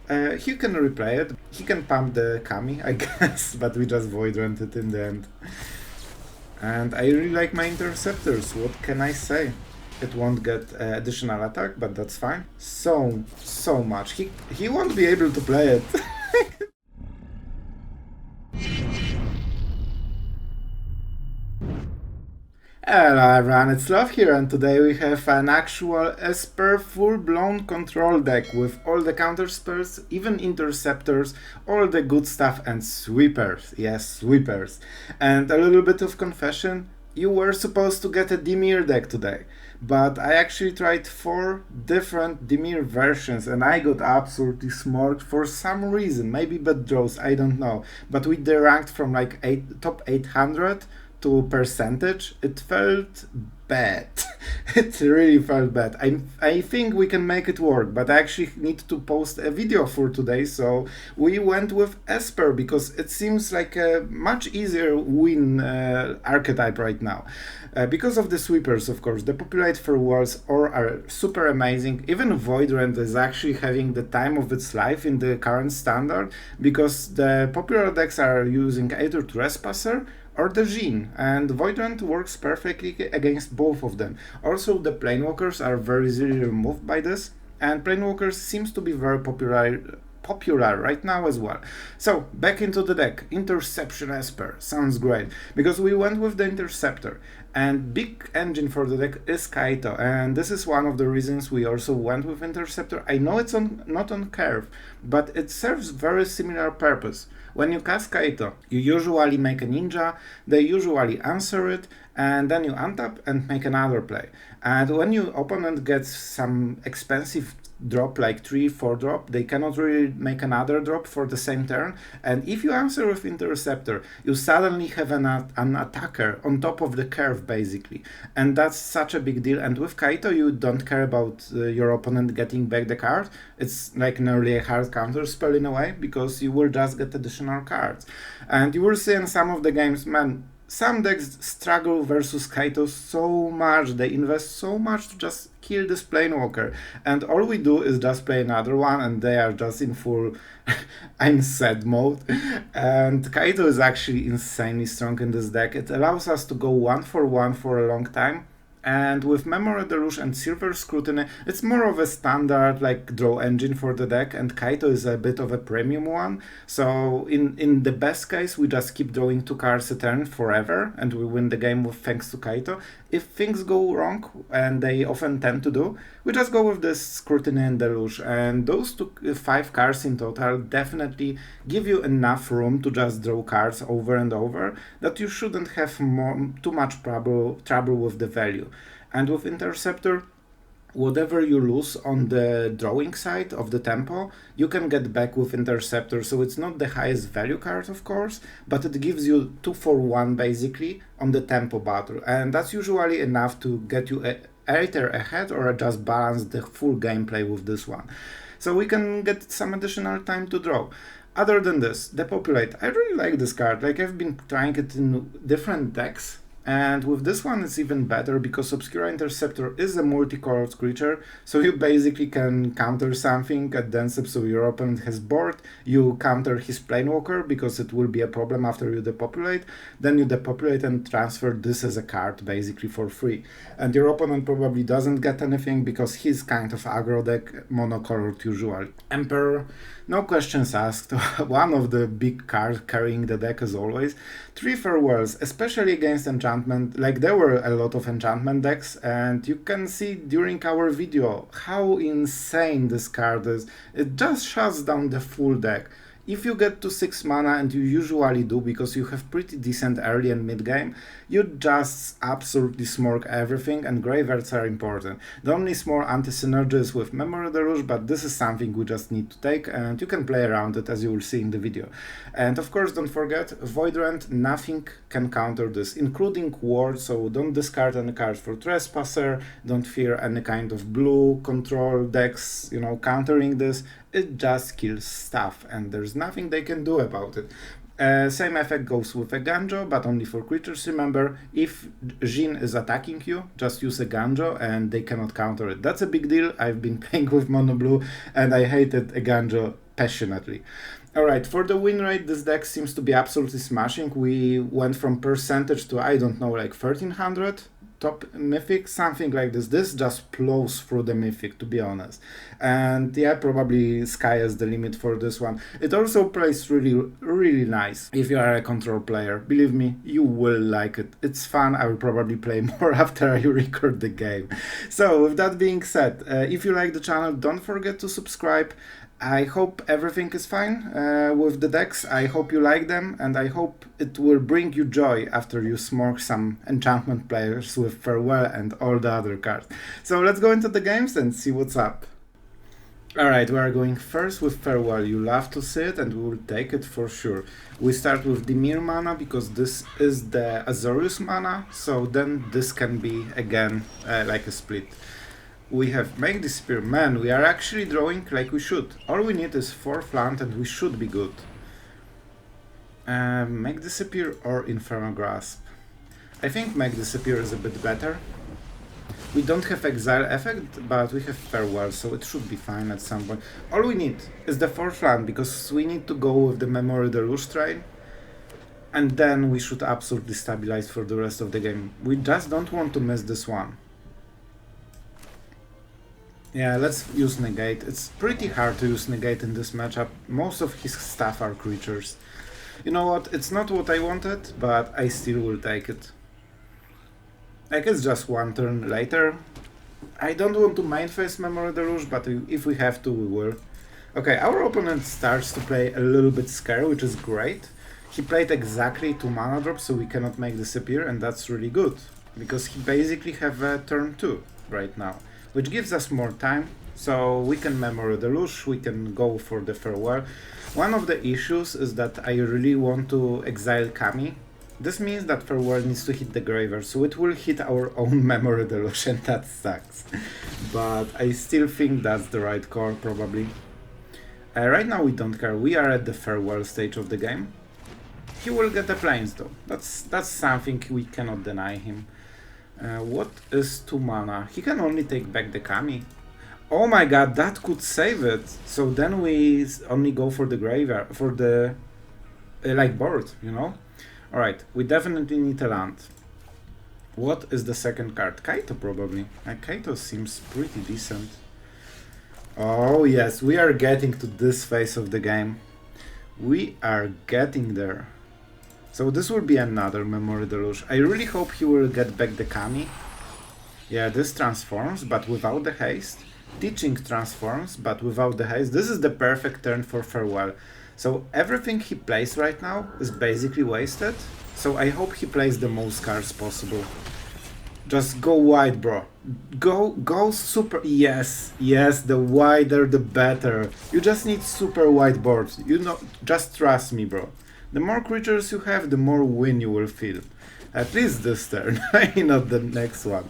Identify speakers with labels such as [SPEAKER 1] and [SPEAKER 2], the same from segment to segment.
[SPEAKER 1] He can replay it. He can pump the Kami, I guess, but we just Void Rend it in the end. And I really like my interceptors, what can I say? It won't get additional attack, but that's fine. So much. He won't be able to play it. Hello everyone, it's Sloth here, and today we have an actual Esper full-blown control deck with all the counter spells, even interceptors, all the good stuff, and sweepers. Yes, sweepers. And a little bit of confession, you were supposed to get a Dimir deck today, but I actually tried 4 different Dimir versions and I got absolutely smoked for some reason, maybe bad draws, I don't know, but with the ranked from like top 800 to percentage, it felt bad. It really felt bad. I think we can make it work, but I actually need to post a video for today, so we went with Esper because it seems like a much easier win archetype right now. Because of the sweepers, of course, Depopulate for walls are super amazing. Even Void Rend is actually having the time of its life in the current standard, because the popular decks are using either Trespasser or the Jin, and Void Rend works perfectly against both of them. Also, the Planewalkers are very easily removed by this, and Planewalkers seems to be very popular right now as well. So, back into the deck. Interception Esper. Sounds great, because we went with the Interceptor. And big engine for the deck is Kaito, and this is one of the reasons we also went with Interceptor. I know it's not on curve, but it serves very similar purpose. When you cast Kaito, you usually make a ninja, they usually answer it, and then you untap and make another play. And when your opponent gets some expensive drop like 3-4 drop, they cannot really make another drop for the same turn, and if you answer with Interceptor, you suddenly have an attacker on top of the curve basically, and that's such a big deal. And with Kaito you don't care about your opponent getting back the card. It's like nearly a hard counter spell in a way, because you will just get additional cards. And you will see in some of the games, man, some decks struggle versus Kaito so much, they invest so much to just kill this Planewalker, and all we do is just play another one and they are just in full I'm sad mode. And Kaito is actually insanely strong in this deck. It allows us to go 1-for-1 for a long time. And with Memory Deluge and Silver Scrutiny, it's more of a standard like draw engine for the deck, and Kaito is a bit of a premium one. So in the best case, we just keep drawing 2 cards a turn forever, and we win the game with thanks to Kaito. If things go wrong, and they often tend to do, we just go with this Scrutiny and Deluge, and those 5 cards in total definitely give you enough room to just draw cards over and over, that you shouldn't have too much trouble with the value. And with Interceptor, whatever you lose on the drawing side of the tempo, you can get back with Interceptor. So it's not the highest value card, of course, but it gives you 2-for-1 basically on the tempo battle, and that's usually enough to get you either ahead or just balance the full gameplay with this one. So we can get some additional time to draw. Other than this, Depopulate. I really like this card. Like, I've been trying it in different decks, and with this one it's even better because Obscura Interceptor is a multicolored creature, so you basically can counter something at the instance of your opponent has board, you counter his Planewalker because it will be a problem after you Depopulate, then you Depopulate and transfer this as a card basically for free. And your opponent probably doesn't get anything because he's kind of aggro deck, monocolored usually. Emperor, no questions asked, one of the big cards carrying the deck as always. 3 farewells, especially against enchantment, like there were a lot of enchantment decks, and you can see during our video how insane this card is. It just shuts down the full deck. If you get to 6 mana, and you usually do because you have pretty decent early and mid game, you just absolutely smork everything, and graveyards are important. The only small anti-synergy is with Memory Deluge, but this is something we just need to take, and you can play around it as you will see in the video. And of course, don't forget, Void Rend, nothing can counter this, including Ward, so don't discard any cards for Trespasser, don't fear any kind of blue control decks, countering this. It just kills stuff, and there's nothing they can do about it. Same effect goes with Eiganjo, but only for creatures, remember. If Jin is attacking you, just use Eiganjo and they cannot counter it. That's a big deal. I've been playing with Mono Blue and I hated Eiganjo passionately. Alright, for the win rate, this deck seems to be absolutely smashing. We went from percentage to, I don't know, like 1300 top Mythic, something like this. This just plows through the Mythic, to be honest. And yeah, probably sky is the limit for this one. It also plays really, really nice if you are a control player. Believe me, you will like it. It's fun. I will probably play more after I record the game. So with that being said, if you like the channel, don't forget to subscribe. I hope everything is fine with the decks. I hope you like them, and I hope it will bring you joy after you smork some enchantment players with Farewell and all the other cards. So let's go into the games and see what's up. Alright, we are going first with Farewell. You love to see it, and we will take it for sure. We start with Dimir mana because this is the Azorius mana, so then this can be again like a split. We have Make Disappear. Man, we are actually drawing like we should. All we need is 4th land and we should be good. Make Disappear or Infernal Grasp. I think Make Disappear is a bit better. We don't have Exile effect, but we have Farewell, so it should be fine at some point. All we need is the 4th land, because we need to go with the Memory Deluge train. And then we should absolutely stabilize for the rest of the game. We just don't want to miss this one. Yeah, let's use Negate. It's pretty hard to use Negate in this matchup. Most of his stuff are creatures. You know what? It's not what I wanted, but I still will take it. Like, it's just one turn later. I don't want to main phase Memory Deluge, but if we have to, we will. Okay, our opponent starts to play a little bit scared, which is great. He played exactly 2 mana drops, so we cannot make Disappear, and that's really good. Because he basically have a turn 2 right now, which gives us more time, so we can Memory Deluge, we can go for the Farewell. One of the issues is that I really want to exile Kami. This means that Farewell needs to hit the graveyard, so it will hit our own Memory Deluge, and that sucks. But I still think that's the right call, probably. Right now we don't care, we are at the Farewell stage of the game. He will get the planes though, that's something we cannot deny him. What is 2 mana? He can only take back the Kami. Oh my god, that could save it. So then we only go for the graveyard, for the like board, you know? Alright, we definitely need a land. What is the second card? Kaito probably. Kaito seems pretty decent. Oh yes, we are getting to this phase of the game. We are getting there. So this will be another Memory Deluge. I really hope he will get back the Kami. Yeah, this transforms, but without the haste. Teaching transforms, but without the haste. This is the perfect turn for Farewell. So everything he plays right now is basically wasted. So I hope he plays the most cards possible. Just go wide, bro. Go super. Yes, the wider the better. You just need super wide boards. You know, just trust me, bro. The more creatures you have, the more win you will feel. At least this turn, not the next one.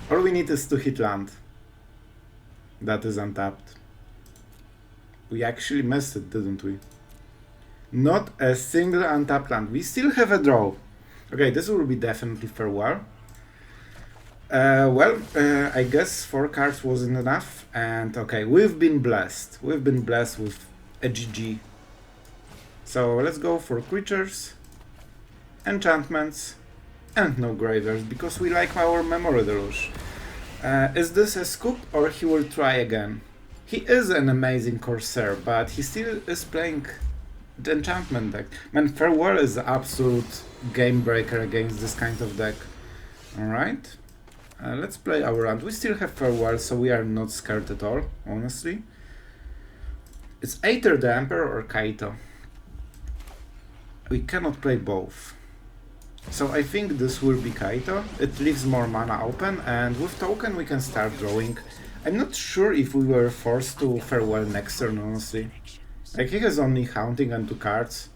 [SPEAKER 1] All we need is to hit land. That is untapped. We actually missed it, didn't we? Not a single untapped land. We still have a draw. Okay, this will be definitely Farewell. I guess 4 cards wasn't enough. And okay, we've been blessed. We've been blessed with a GG. So let's go for creatures, enchantments, and no graveyards, because we like our Memory Deluge. Is this a scoop, or he will try again? He is an amazing Corsair, but he still is playing the enchantment deck. Man, Farewell is the absolute game breaker against this kind of deck. Alright, let's play our round. We still have Farewell, so we are not scared at all, honestly. It's either the Emperor or Kaito. We cannot play both. So I think this will be Kaito. It leaves more mana open, and with token we can start drawing. I'm not sure if we were forced to Farewell next turn, honestly. Like, he has only Haunting and 2 cards.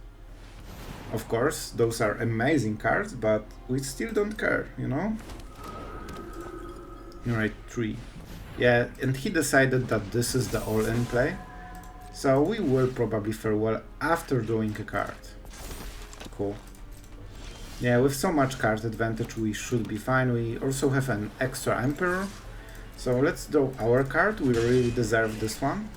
[SPEAKER 1] Of course, those are amazing cards, but we still don't care, you know? Alright, 3. Yeah, and he decided that this is the all-in play. So we will probably Farewell after drawing a card. Cool. Yeah, with so much card advantage we should be fine. We also have an extra Emperor. So let's draw our card, we really deserve this one.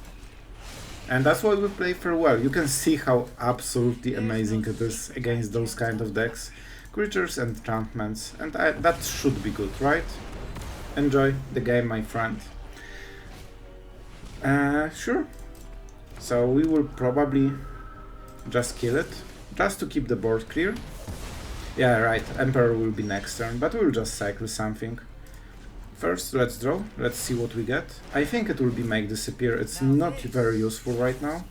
[SPEAKER 1] And that's why we play Farewell. You can see how absolutely amazing it is against those kind of decks. Creatures and enchantments, and that should be good, right? Enjoy the game, my friend. Sure. So we will probably just kill it, just to keep the board clear. Yeah, right, Emperor will be next turn, but we'll just cycle something. First, let's draw, let's see what we get. I think it will be Make Disappear, it's not very useful right now.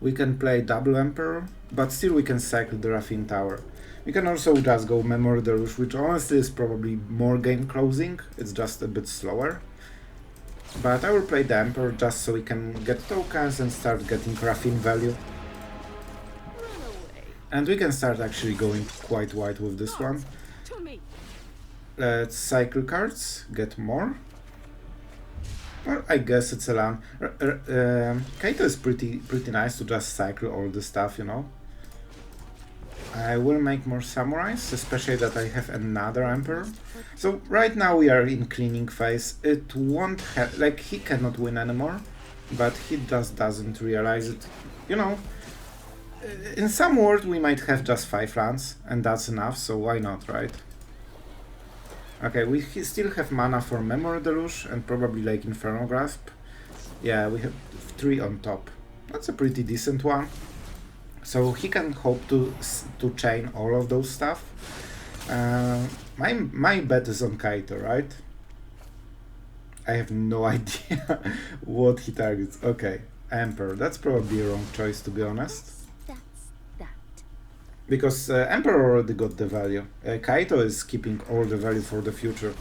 [SPEAKER 1] We can play double Emperor, but still we can cycle the Raffine Tower. We can also just go Memory Deluge, which honestly is probably more game closing, it's just a bit slower. But I will play the Emperor just so we can get tokens and start getting Raffine value. And we can start actually going quite wide with this one. Let's cycle cards, get more. Well, I guess it's a land. Kaito is pretty nice to just cycle all the stuff, you know. I will make more samurais, especially that I have another emperor. So right now we are in cleaning phase. It won't have, like, he cannot win anymore, but he just doesn't realize it. You know, in some world we might have just 5 lands, and that's enough, so why not, right? Okay, we still have mana for Memory Deluge and probably like Infernal Grasp. Yeah, we have 3 on top. That's a pretty decent one. So he can hope to chain all of those stuff. My bet is on Kaito, right? I have no idea what he targets. Okay, Emperor. That's probably a wrong choice, to be honest. Because Emperor already got the value. Kaito is keeping all the value for the future.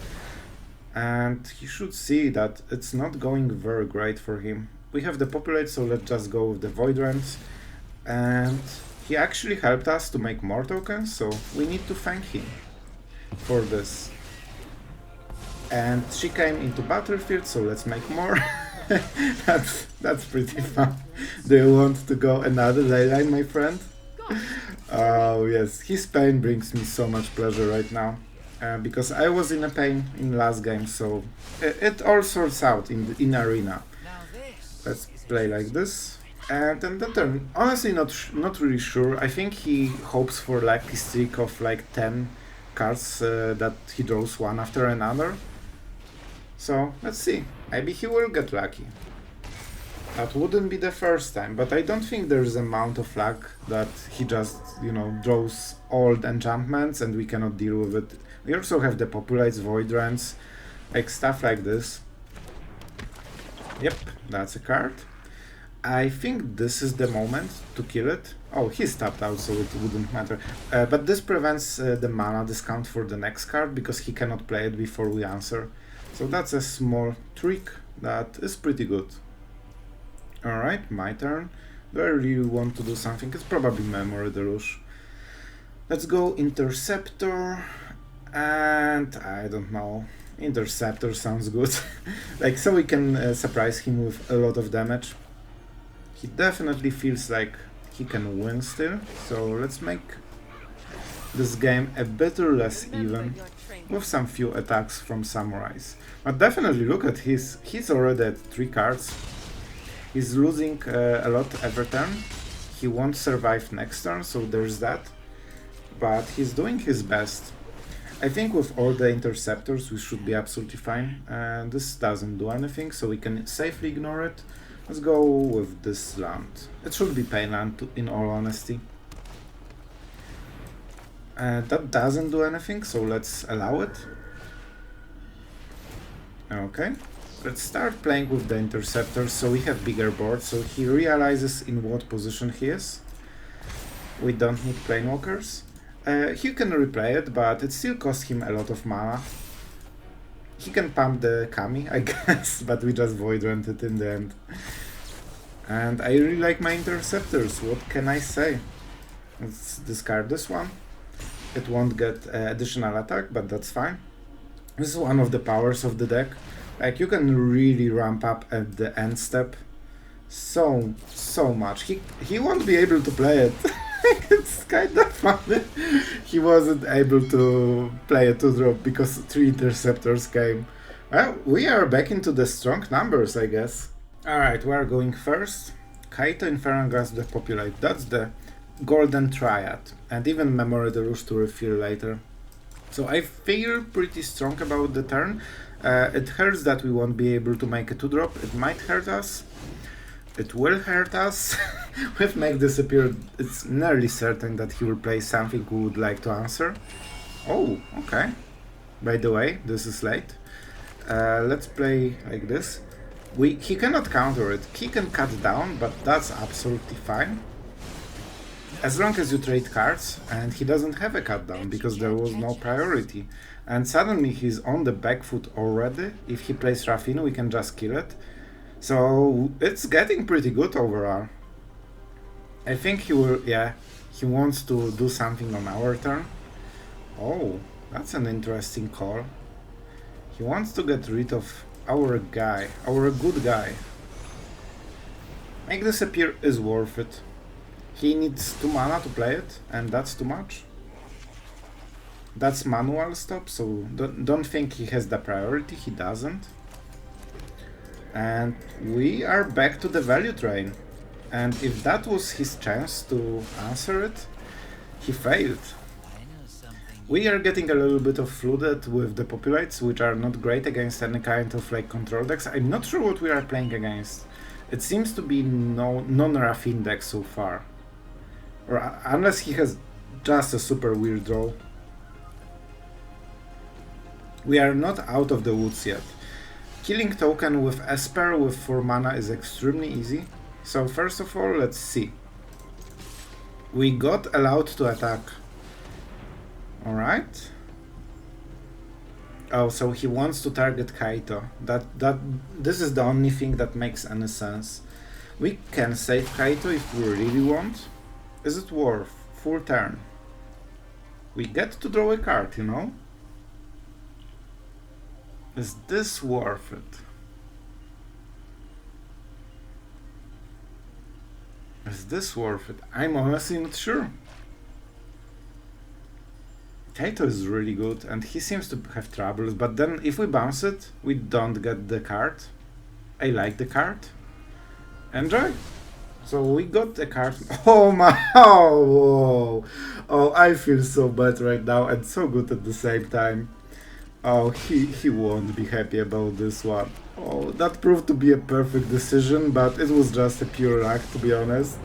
[SPEAKER 1] And he should see that it's not going very great for him. We have the Depopulate, so let's just go with the Void Rend. And he actually helped us to make more tokens, so we need to thank him for this. And she came into battlefield, so let's make more. that's pretty fun. Do you want to go another leyline, my friend? Oh yes, his pain brings me so much pleasure right now. Because I was in a pain in last game, so it all sorts out in arena. Let's play like this. And then the turn, honestly not really sure. I think he hopes for like a streak of like 10 cards that he draws one after another. So let's see, maybe he will get lucky. That wouldn't be the first time, but I don't think there's amount of luck that he just, you know, draws old enchantments and we cannot deal with it. We also have the Depopulates, Void Rends, like stuff like this. Yep, that's a card. I think this is the moment to kill it. Oh, he's tapped out, so it wouldn't matter. But this prevents the mana discount for the next card, because he cannot play it before we answer. So that's a small trick that is pretty good. Alright, my turn. Do I really want to do something? It's probably Memory Deluge. Let's go Interceptor. And I don't know. Interceptor sounds good. Like, so we can surprise him with a lot of damage. He definitely feels like he can win still, so let's make this game a bit less even, with some few attacks from samurais. But definitely look at he's already at 3 cards. He's losing a lot every turn. He won't survive next turn, so there's that. But he's doing his best. I think with all the interceptors we should be absolutely fine. This doesn't do anything, so we can safely ignore it. Let's go with this land. It should be pain land, in all honesty. That doesn't do anything, so let's allow it. Okay, let's start playing with the interceptor, so we have bigger board, so he realizes in what position he is. We don't need planewalkers. He can replay it, but it still costs him a lot of mana. He can pump the Kami, I guess, but we just Void Rend it in the end. And I really like my interceptors, what can I say? Let's discard this one. It won't get additional attack, but that's fine. This is one of the powers of the deck. Like, you can really ramp up at the end step so much. He won't be able to play it. It's kind of funny. He wasn't able to play a 2-drop because 3 interceptors came. Well, we are back into the strong numbers, I guess. Alright, we're going first. Kaito, Infernal Grasp, Depopulate. That's the golden triad. And even Memory Deluge to refill later. So I feel pretty strong about the turn. It hurts that we won't be able to make a 2-drop. It might hurt us. It will hurt us. With Make Disappear, it's nearly certain that he will play something we would like to answer. Oh, okay. By the way, this is late. Let's play like this. He cannot counter it. He can cut down, but that's absolutely fine. As long as you trade cards, and he doesn't have a cut down because there was no priority. And suddenly he's on the back foot already. If he plays Raffine, we can just kill it. So it's getting pretty good overall. I think he will, yeah, he wants to do something on our turn. Oh, that's an interesting call. He wants to get rid of our guy, our good guy. Make Disappear is worth it. He needs 2 mana to play it, and that's too much. That's manual stop, so don't think he has the priority, he doesn't. And we are back to the value train. And if that was his chance to answer it, he failed. We are getting a little bit of flooded with the Depopulates, which are not great against any kind of like control decks. I'm not sure what we are playing against. It seems to be non-Raffine deck so far. Or unless he has just a super weird draw. We are not out of the woods yet. Killing token with Esper with 4 mana is extremely easy. So first of all, let's see. We got allowed to attack. Alright. Oh, so he wants to target Kaito. This is the only thing that makes any sense. We can save Kaito if we really want. Is it worth full turn? We get to draw a card, you know? Is this worth it? Is this worth it? I'm honestly not sure. Kaito is really good and he seems to have troubles, but then if we bounce it, we don't get the card. I like the card. Enjoy! So we got a card. Oh my! Oh, oh, I feel so bad right now and so good at the same time. Oh, he won't be happy about this one. Oh, that proved to be a perfect decision, but it was just a pure luck, to be honest.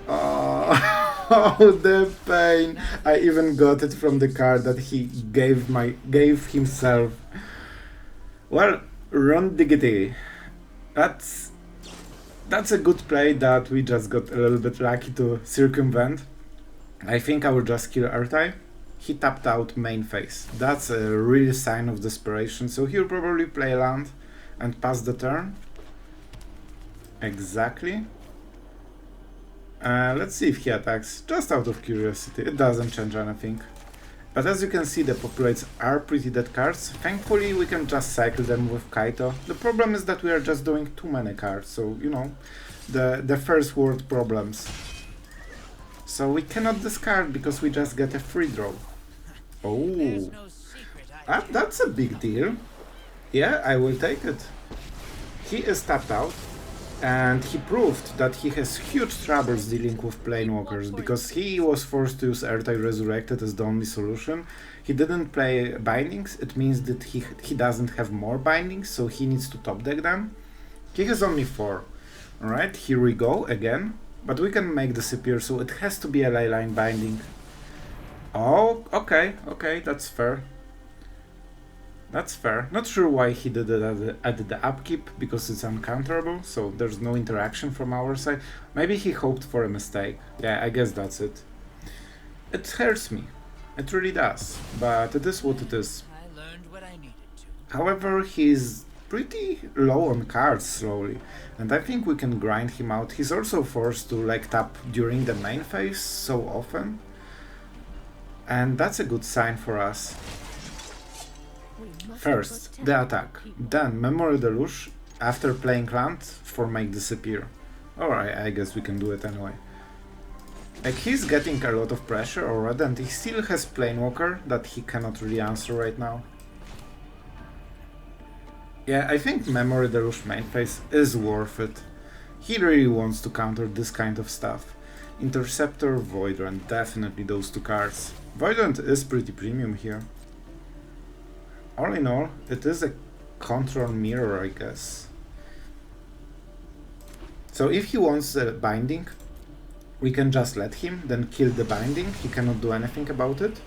[SPEAKER 1] Oh, oh, the pain! I even got it from the card that he gave himself. Well, Negate. That's a good play that we just got a little bit lucky to circumvent. I think I will just kill Ertai. He tapped out main phase. That's a real sign of desperation, so he'll probably play land and pass the turn. Exactly. Let's see if he attacks, just out of curiosity. It doesn't change anything. But as you can see, the Depopulates are pretty dead cards. Thankfully, we can just cycle them with Kaito. The problem is that we are just doing too many cards, so, you know, the first world problems. So we cannot discard because we just get a free draw. Oh, that's a big deal. Yeah, I will take it. He is tapped out. And he proved that he has huge troubles dealing with Planewalkers, because he was forced to use Ertai Resurrected as the only solution. He didn't play Bindings, it means that he doesn't have more Bindings, so he needs to top deck them. He has only 4. Alright, here we go again, but we can make Disappear, so it has to be a Leyline Binding. Oh, okay, that's fair. That's fair. Not sure why he did it at the upkeep, because it's uncounterable, so there's no interaction from our side. Maybe he hoped for a mistake. Yeah, I guess that's it. It hurts me. It really does. But it is what it is.
[SPEAKER 2] I learned what I needed to.
[SPEAKER 1] However, he's pretty low on cards slowly, and I think we can grind him out. He's also forced to like tap during the main phase so often, and that's a good sign for us. First, the attack, then Memory Deluge after playing land for Make Disappear. Alright, I guess we can do it anyway. Like, he's getting a lot of pressure already, and he still has Planewalker that he cannot really answer right now. Yeah, I think Memory Deluge main phase is worth it. He really wants to counter this kind of stuff. Interceptor, Void Rend, definitely those two cards. Void Rend is pretty premium here. All in all, it is a control mirror, I guess. So if he wants a binding, we can just let him, then kill the binding. He cannot do anything about it.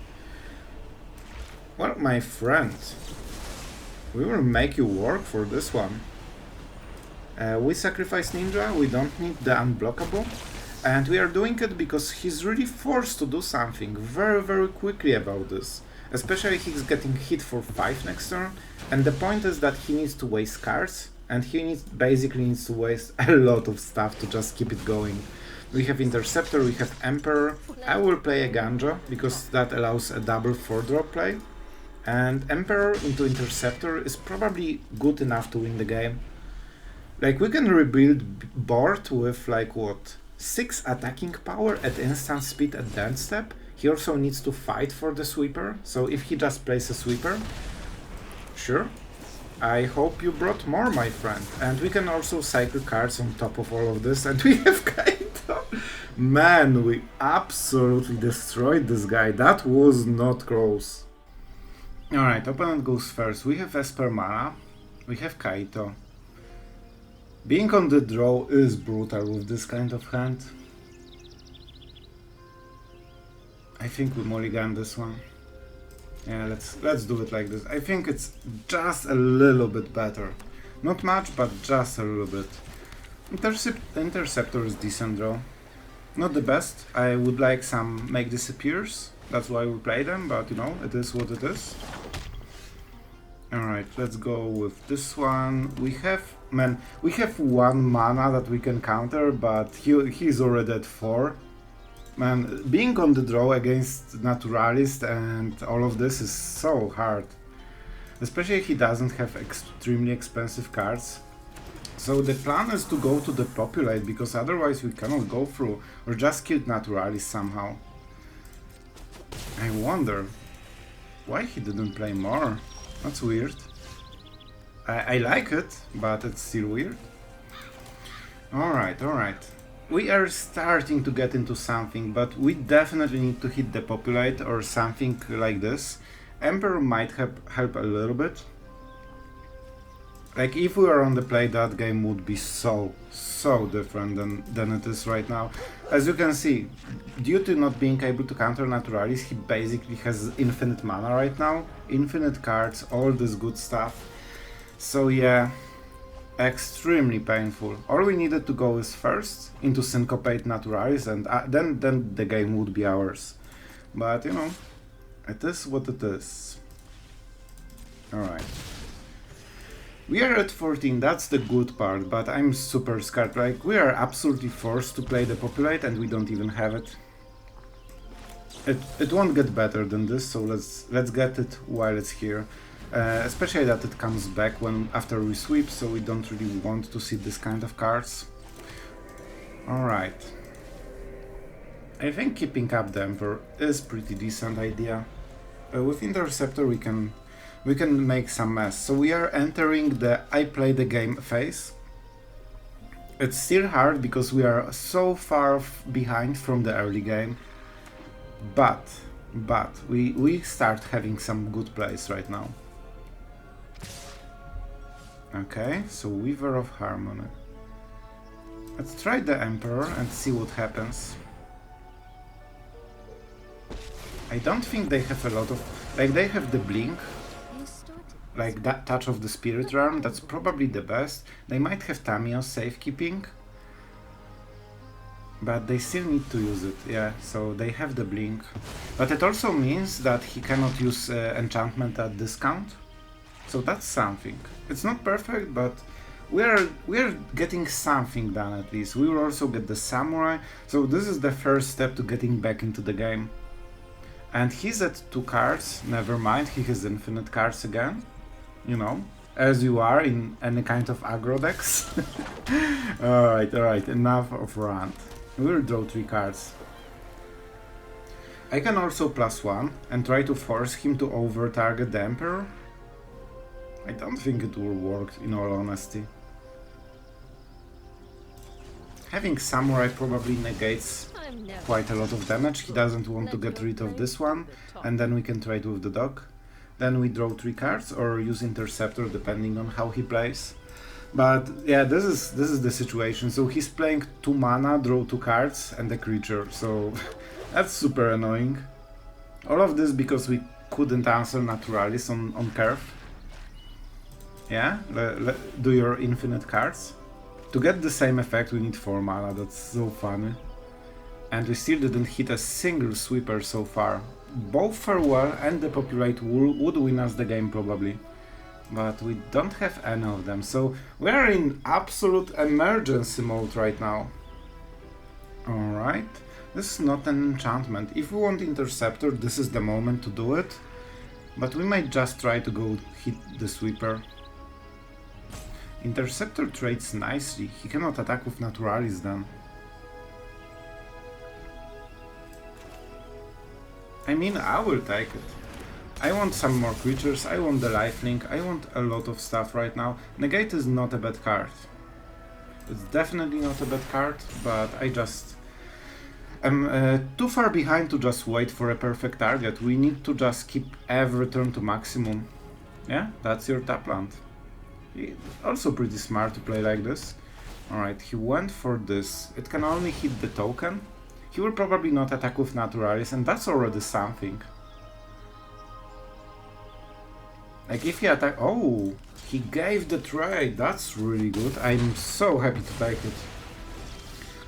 [SPEAKER 1] Well, my friend, we will make you work for this one. We sacrifice Ninja, we don't need the unblockable. And we are doing it because he's really forced to do something very quickly about this. Especially he's getting hit for 5 next turn. And the point is that he needs to waste cards. And he basically needs to waste a lot of stuff to just keep it going. We have Interceptor, we have Emperor. I will play Eiganjo because that allows a double 4-drop play. And Emperor into Interceptor is probably good enough to win the game. Like, we can rebuild board with, like, what? 6 attacking power at instant speed at the end step. He also needs to fight for the sweeper, so if he just plays a sweeper, sure. I hope you brought more, my friend. And we can also cycle cards on top of all of this, and we have Kaito. Man, we absolutely destroyed this guy. That was not close. Alright, opponent goes first. We have Esper mana, we have Kaito. Being on the draw is brutal with this kind of hand. I think we mulligan this one. Yeah, let's do it like this. I think it's just a little bit better. Not much, but just a little bit. Interceptor is decent draw. Not the best. I would like some make disappears. That's why we play them, but you know, it is what it is. Alright, let's go with this one. We have 1 mana that we can counter, but he's already at 4. Man, being on the draw against Naturalist and all of this is so hard. Especially if he doesn't have extremely expensive cards. So the plan is to go to Depopulate, because otherwise we cannot go through, or just kill Naturalist somehow. I wonder why he didn't play more. That's weird. I like it, but it's still weird. Alright. We are starting to get into something, but we definitely need to hit Depopulate or something like this. Emperor might help a little bit. Like, if we were on the play, that game would be so different than it is right now. As you can see, due to not being able to counter Naturalis, he basically has infinite mana right now. Infinite cards, all this good stuff. So yeah, extremely painful. All we needed to go is first into Syncopate Naturalis, and then the game would be ours. But you know, it is what it is. Alright. We are at 14, that's the good part, but I'm super scared. Like, we are absolutely forced to play Depopulate and we don't even have it. It won't get better than this, so let's get it while it's here. Especially that it comes back after we sweep, so we don't really want to see this kind of cards. Alright. I think keeping up the Emperor is pretty decent idea. With Interceptor we can make some mess. So we are entering the I play the game phase. It's still hard because we are so far behind from the early game. But we start having some good plays right now. Okay, so Weaver of Harmony. Let's try the Emperor and see what happens. I don't think they have a lot of... Like, they have the Blink. Like that Touch of the Spirit Realm, that's probably the best. They might have Tamiyo's safekeeping, but they still need to use it, yeah, so they have the Blink. But it also means that he cannot use enchantment at discount, so that's something. It's not perfect, but we're getting something done at least. We will also get the Samurai, so this is the first step to getting back into the game. And he's at 2 cards, never mind, he has infinite cards again. You know, as you are in any kind of aggro decks. Alright, enough of rant. We'll draw 3 cards. I can also +1 and try to force him to over-target the Emperor. I don't think it will work, in all honesty. Having Samurai probably negates quite a lot of damage. He doesn't want to get rid of this one, and then we can trade with the dog. Then we draw 3 cards or use Interceptor depending on how he plays. But yeah, this is the situation. So he's playing 2 mana, draw 2 cards and a creature, so that's super annoying. All of this because we couldn't answer Naturalis on curve. Yeah, do your infinite cards. To get the same effect we need 4 mana, that's so funny. And we still didn't hit a single sweeper so far. Both Farewell and Depopulate would win us the game probably. But we don't have any of them, so we are in absolute emergency mode right now. Alright, this is not an enchantment. If we want Interceptor, this is the moment to do it. But we might just try to go hit the sweeper. Interceptor trades nicely, he cannot attack with Naturalis then. I mean, I will take it. I want some more creatures, I want the lifelink, I want a lot of stuff right now. Negate is not a bad card. It's definitely not a bad card, but I just am too far behind to just wait for a perfect target. We need to just keep every turn to maximum. Yeah, that's your tap land. Also pretty smart to play like this. Alright, he went for this. It can only hit the token. He will probably not attack with Naturalis, and that's already something. Like if he attack... Oh! He gave the trade! That's really good. I'm so happy to take it.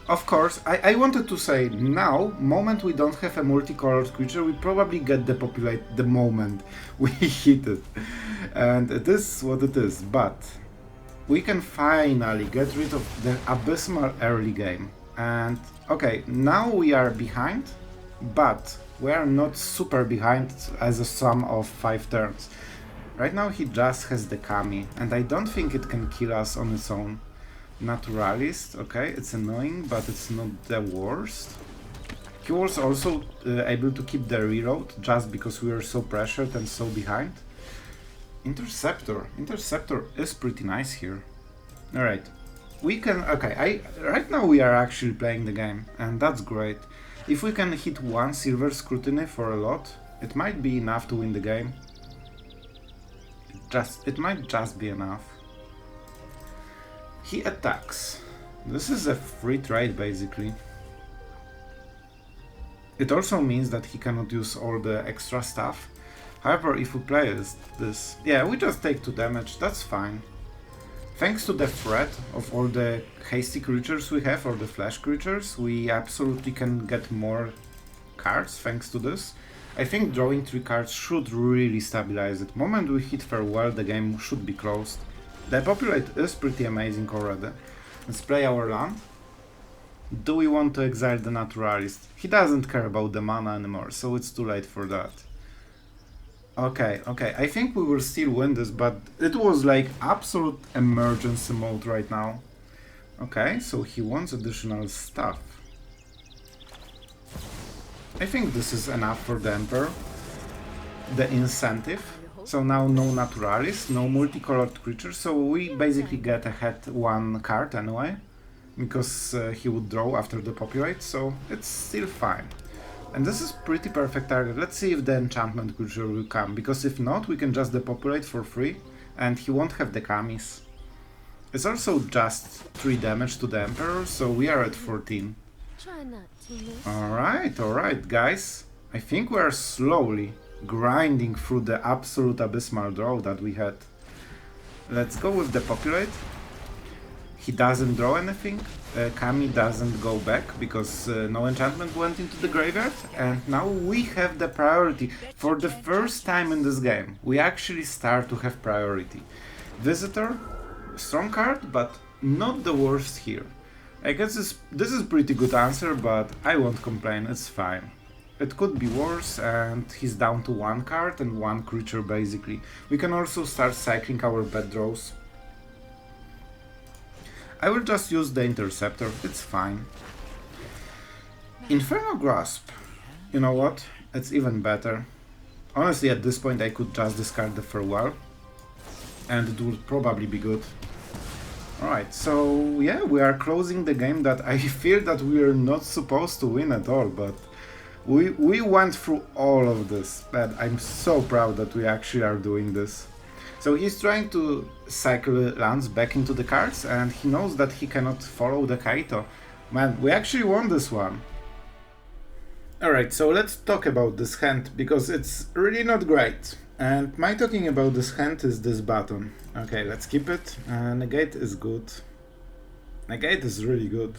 [SPEAKER 1] Of course, I wanted to say, now, moment we don't have a multicolored creature, we probably get Depopulate the moment we hit it. And it is what it is, but we can finally get rid of the abysmal early game. And okay, now we are behind, but we are not super behind as a sum of 5 turns. Right now he just has the Kami, and I don't think it can kill us on its own. Naturalist, okay, it's annoying, but it's not the worst. He was also able to keep the reload, just because we were so pressured and so behind. Interceptor is pretty nice here. Alright, we can, okay, right now we are actually playing the game, and that's great. If we can hit 1 Silver Scrutiny for a lot, it might be enough to win the game. It might just be enough. He attacks. This is a free trade basically. It also means that he cannot use all the extra stuff. However, if we play this, yeah, we just take 2 damage, that's fine. Thanks to the threat of all the hasty creatures we have, or the flash creatures, we absolutely can get more cards thanks to this. I think drawing 3 cards should really stabilize it. Moment we hit Farewell, the game should be closed. Depopulate is pretty amazing already. Let's play our land. Do we want to exile the Naturalist? He doesn't care about the mana anymore, so it's too late for that. Okay, I think we will still win this, but it was like absolute emergency mode right now. Okay, so he wants additional stuff. I think this is enough for the Emperor. The incentive. So now no Naturalis, no multicolored creatures, so we basically get ahead 1 card anyway, because he would draw after the Depopulate, so it's still fine. And this is pretty perfect target. Let's see if the enchantment creature will come, because if not, we can just Depopulate for free, and he won't have the Kamis. It's also just 3 damage to the Emperor, so we are at 14. Alright, guys. I think we are slowly grinding through the absolute abysmal draw that we had. Let's go with Depopulate. He doesn't draw anything. Kami doesn't go back because no enchantment went into the graveyard, and now we have the priority. For the first time in this game, we actually start to have priority. Visitor, strong card, but not the worst here. I guess this is pretty good answer, but I won't complain, it's fine. It could be worse, and he's down to 1 card and 1 creature basically. We can also start cycling our bad draws. I will just use the Interceptor, it's fine. Infernal Grasp. You know what? It's even better. Honestly, at this point I could just discard the Farewell. and it will probably be good. Alright, so yeah, we are closing the game that I feel that we are not supposed to win at all, but we went through all of this, and I'm so proud that we actually are doing this. So he's trying to cycle lands back into the cards, and he knows that he cannot follow the Kaito. Man, we actually won this one. Alright, so let's talk about this hand, because it's really not great. And my talking about this hand is this button. Okay, let's keep it. Negate is good. Negate is really good.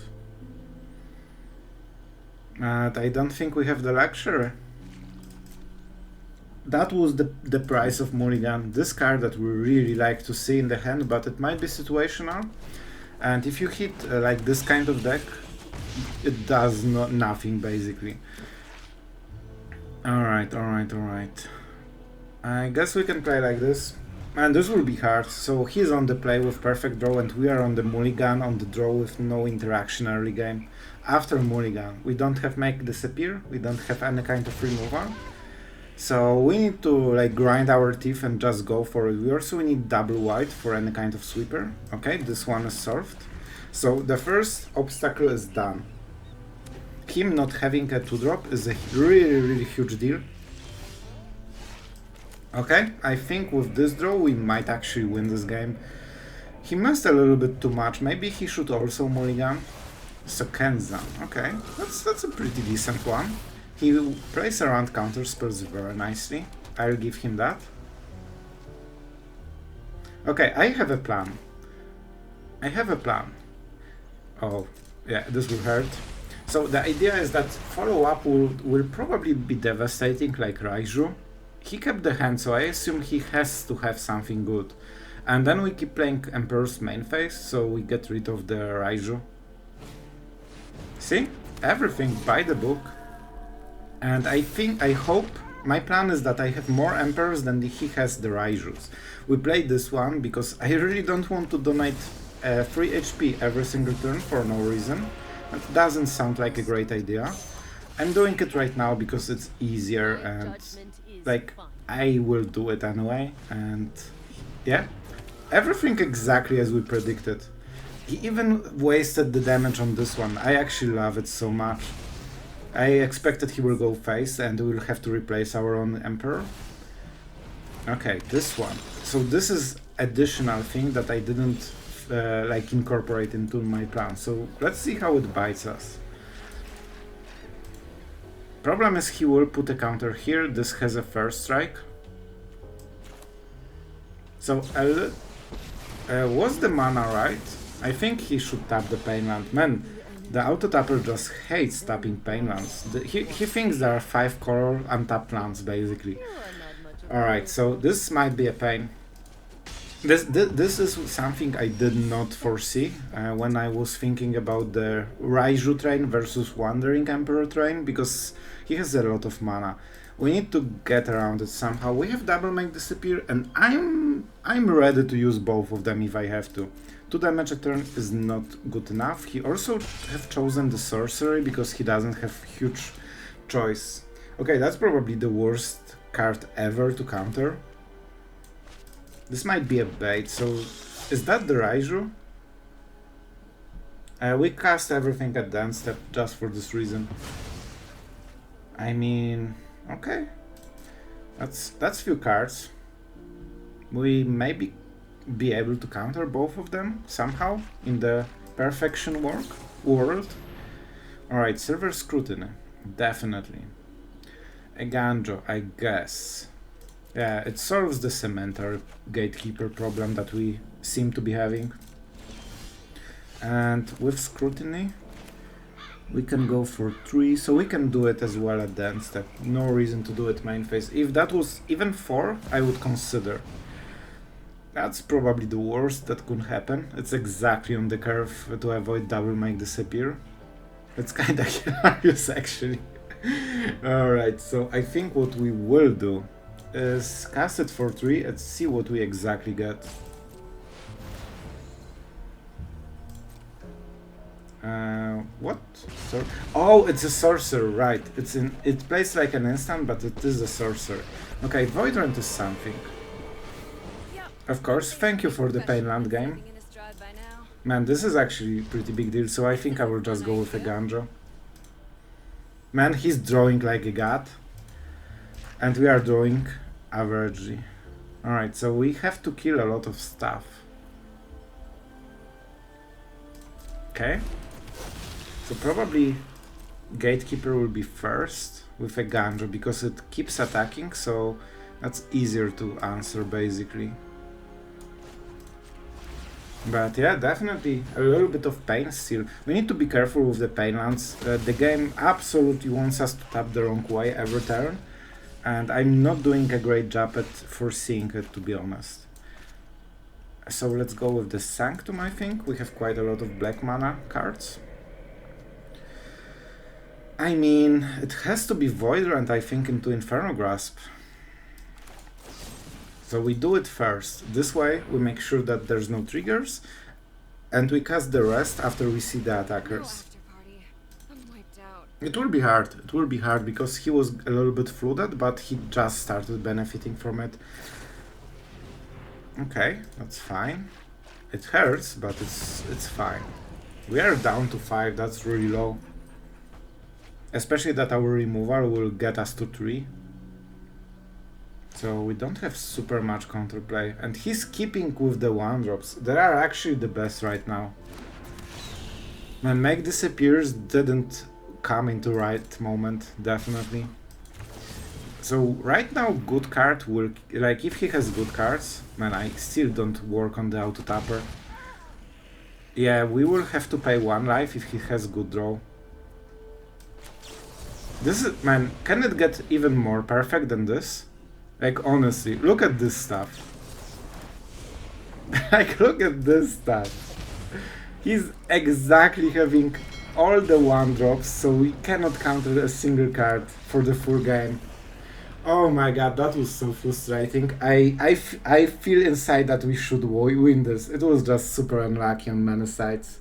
[SPEAKER 1] But I don't think we have the luxury. That was the price of Mulligan. This card that we really like to see in the hand, but it might be situational. And if you hit like this kind of deck, it does nothing basically. Alright. I guess we can play like this. And this will be hard. So he's on the play with perfect draw, and we are on the mulligan on the draw with no interaction early game. After mulligan, we don't have make disappear, we don't have any kind of removal. So we need to like grind our teeth and just go for it. We also need double white for any kind of sweeper. Okay, this one is solved. So the first obstacle is done. Him not having a 2-drop is a really huge deal. Okay, I think with this draw we might actually win this game. He missed a little bit too much, maybe he should also mulligan. So Kenzan, okay, that's a pretty decent one. He plays around counter spells very nicely, I'll give him that. Okay, I have a plan. Oh, yeah, this will hurt. So the idea is that follow-up will probably be devastating like Raiju. He kept the hand, so I assume he has to have something good. And then we keep playing Emperor's main phase, so we get rid of the Raiju. See? Everything by the book. And I hope, my plan is that I have more Emperors than he has the Raijus. We played this one because I really don't want to donate 3 HP every single turn for no reason. It doesn't sound like a great idea. I'm doing it right now because it's easier and like I will do it anyway, and yeah, everything exactly as we predicted. He even wasted the damage on this one. I actually love it so much. I expected he will go face and we'll have to replace our own Emperor. Okay, this one. So this is additional thing that I didn't like incorporate into my plan. So let's see how it bites us. Problem is he will put a counter here. This has a first strike. So was the mana right? I think he should tap the Painland. Man, the auto tapper just hates tapping Painlands. He thinks there are 5 color untapped lands basically. Alright, so this might be a pain. This is something I did not foresee when I was thinking about the Raiju train versus Wandering Emperor train, because he has a lot of mana. We need to get around it somehow. We have double make disappear, and I'm ready to use both of them if I have to. 2 damage a turn is not good enough. He also have chosen the sorcery because he doesn't have huge choice. Okay, that's probably the worst card ever to counter. This might be a bait, so is that the Raiju? We cast everything at dance step just for this reason. I mean, okay, that's few cards. We maybe be able to counter both of them somehow in the perfection world. Alright, Silver Scrutiny, definitely. Eiganjo, I guess. Yeah, it solves the Cementar Gatekeeper problem that we seem to be having. And with Scrutiny, we can go for 3, so we can do it as well at the end step. No reason to do it main phase. If that was even 4, I would consider. That's probably the worst that could happen. It's exactly on the curve to avoid double make disappear. It's kinda hilarious actually. Alright, so I think what we will do is cast it for 3 and see what we exactly get. What? Oh, it's a sorcerer, right. It plays like an instant, but it is a sorcerer. Okay, Void Rend is something. Of course, thank you for the Painland game. Man, this is actually a pretty big deal, so I think I will just go with Eiganjo. Man, he's drawing like a god. And we are drawing averagely. Alright, so we have to kill a lot of stuff. Okay. So probably Gatekeeper will be first with Eiganjo because it keeps attacking, so that's easier to answer basically. But yeah, definitely a little bit of pain still. We need to be careful with the Painlands. The game absolutely wants us to tap the wrong way every turn, and I'm not doing a great job at foreseeing it, to be honest. So let's go with the Sanctum, I think. We have quite a lot of black mana cards. I mean, it has to be Void Rend, I think, into Infernal Grasp. So we do it first. This way we make sure that there's no triggers, and we cast the rest after we see the attackers. It will be hard because he was a little bit flooded, but he just started benefiting from it. Okay, that's fine. It hurts, but it's fine. We are down to 5, that's really low. Especially that our removal will get us to 3. So we don't have super much counterplay, and he's keeping with the 1-drops. They are actually the best right now. Man, Make Disappears didn't come into right moment, definitely. So right now good card will, like if he has good cards, man, I still don't work on the auto tapper. Yeah, we will have to pay 1 life if he has good draw. This is, man, can it get even more perfect than this? Like, honestly, look at this stuff. Like, look at this stuff. He's exactly having all the 1-drops, so we cannot counter a single card for the full game. Oh my god, that was so frustrating. I feel inside that we should win this. It was just super unlucky on many sides.